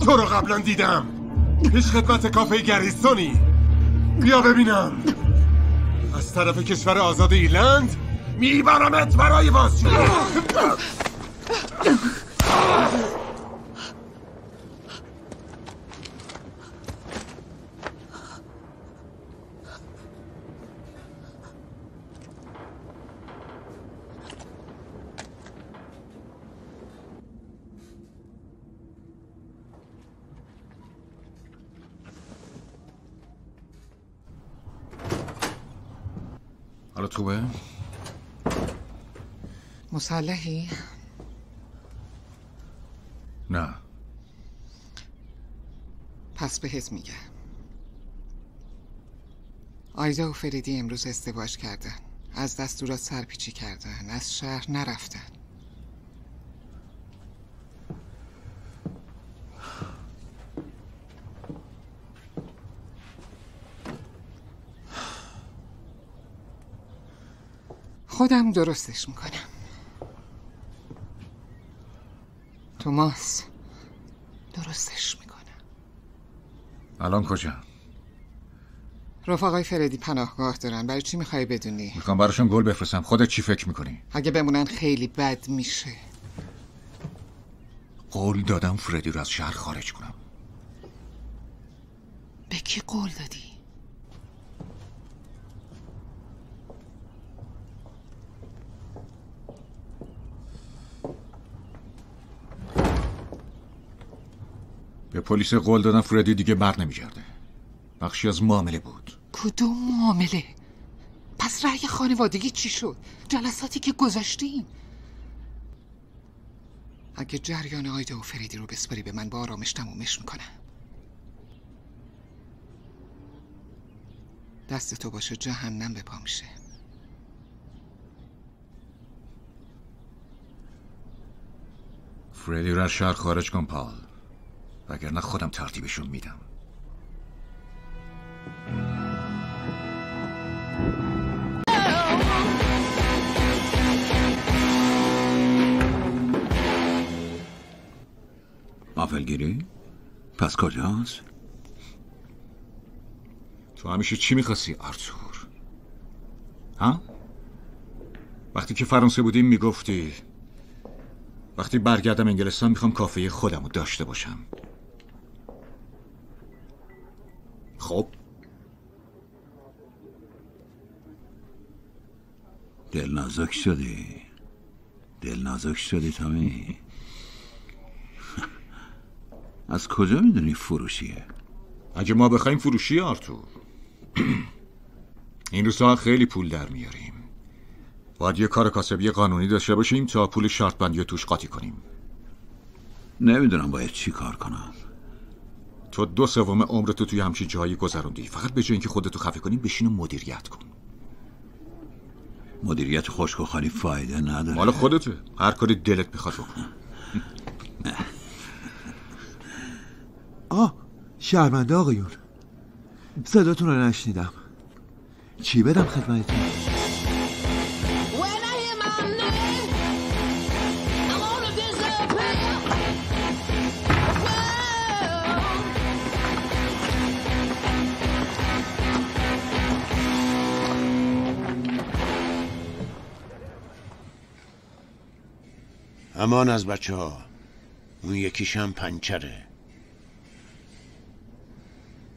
تو رو قبلا دیدم پیش خدمت کافه گریستونی. بیا ببینم. از طرف کشور آزاد ایرلند میبرمت برای بازجویی. حالت خوبه؟ مسلحی؟ نه. پس بهت میگم. آیدا و فریدی امروز ازدواج کردن. از دستورات سرپیچی کردن. از شهر نرفتن. خودم درستش میکنم. توماس درستش میکنم. الان کجا؟ رفقای فردی پناهگاه دارن. برای چی میخوای بدونی؟ میخوام براشون گل بفرستم. خودت چی فکر میکنی؟ اگه بمونن خیلی بد میشه. قول دادم فردی رو از شهر خارج کنم. به کی قول دادی؟ به پلیس قول دادم فردی دیگه بر نمیگرده. بخشی از معامله بود. کدوم معامله؟ پس رأی خانوادگی چی شد؟ جلساتی که گذاشتیم. اگه جریان آیدا و فریدی رو بسپاری به من با آرامش تمومش میکنم. دست تو باشه جهنم به پا میشه. فردی رو از شهر خارج کن پال، وگرنه خودم ترتیبشون میدم. غافلگیری؟ پس کجاست؟ تو همیشه چی میخواستی آرتور؟ ها؟ وقتی که فرانسه بودیم میگفتی وقتی برگردم انگلستان میخوام کافه خودم رو داشته باشم. خب دل نازک شدی تامی. از کجا میدونی فروشیه؟ اگه ما بخوایم فروشیه آرتور. این روزها خیلی پول در میاریم. باید یه کار کاسبی قانونی داشته باشیم تا پول شرط بندی رو توش قاطی کنیم. نمیدونم باید چی کار کنم. تو 2/3 عمرتو توی همچین جایی گذروندی. فقط به جای اینکه خودتو خفه کنی بشین و مدیریت کن. مدیریت خشک و خالی فایده نداره. مال خودته. هر کاری دلت میخواد بکن. شرمنده آقایون، صداتون رو نشنیدم. چی بدم خدمتتون؟ امان از بچه ها. اون یکیشم پنچره.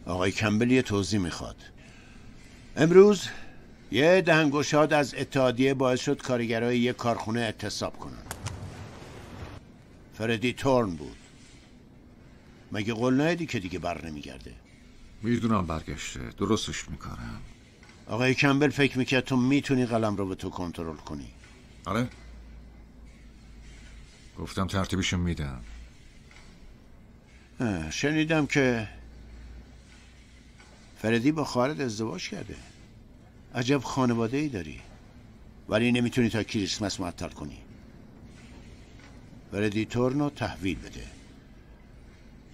آقای کمبل یه توضیح میخواد. امروز یه دهنگشاد از اتحادیه باعث شد کارگرای یه کارخونه اعتصاب کنن. فردی تورن بود. مگه قول ندادی که دیگه بر نمیگرده؟ میدونم برگشته. درستش میکنم. آقای کمبل فکر میکرد تو میتونی قلم رو به تو کنترل کنی. آره، گفتم ترتیبشو میدم. شنیدم که فردی با خواهرت ازدواج کرده. عجب خانواده ای داری، ولی نمیتونی تا کریسمس معطل کنی. فردی تورنو تحویل بده،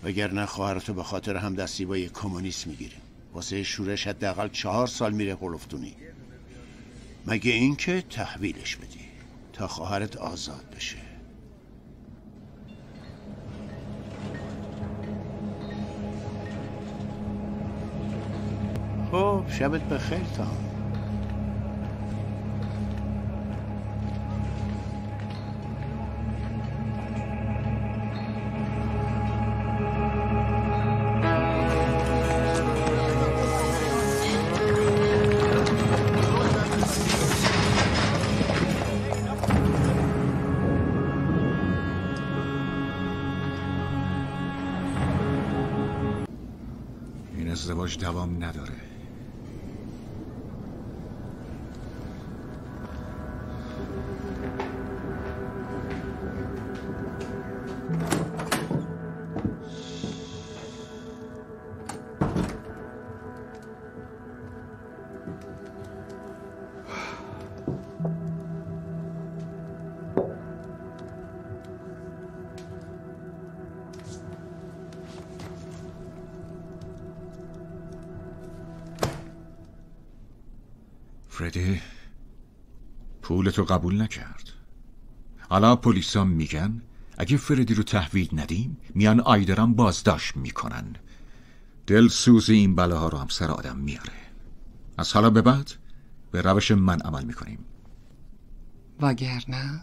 وگرنه خواهرتو به خاطر همدستی با یک کمونیست میگیریم. واسه شورش حداقل 4 سال میره هلفتونی. مگه اینکه تحویلش بدی تا خواهرت آزاد بشه. خب شبت بخیر تا. این ازدواج دوام نداره. فردی پولتو قبول نکرد. حالا پلیسا میگن اگه فردی رو تحویل ندیم میان آیدرم بازداشت میکنن. دلسوزی این بلاها رو هم سر آدم میاره. از حالا به بعد به روش من عمل میکنیم. وگرنه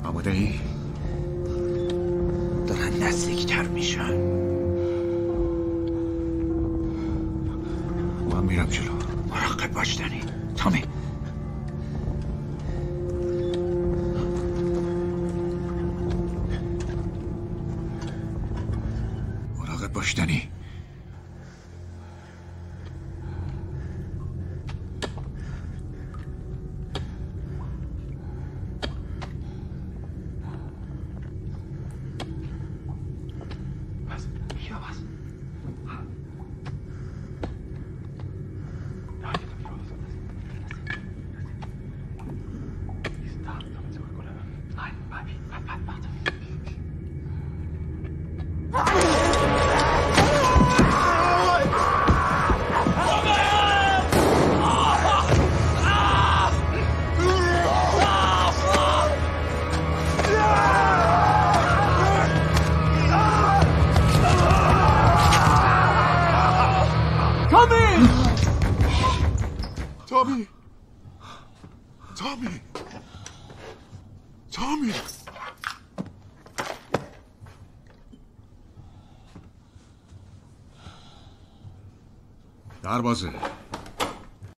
آماده ای؟ دارن نزدیکتر میشن. من میرم جلو. مراقب باش دنی. تامی مراقب باش دنی. تامی تامی تامی در بازه.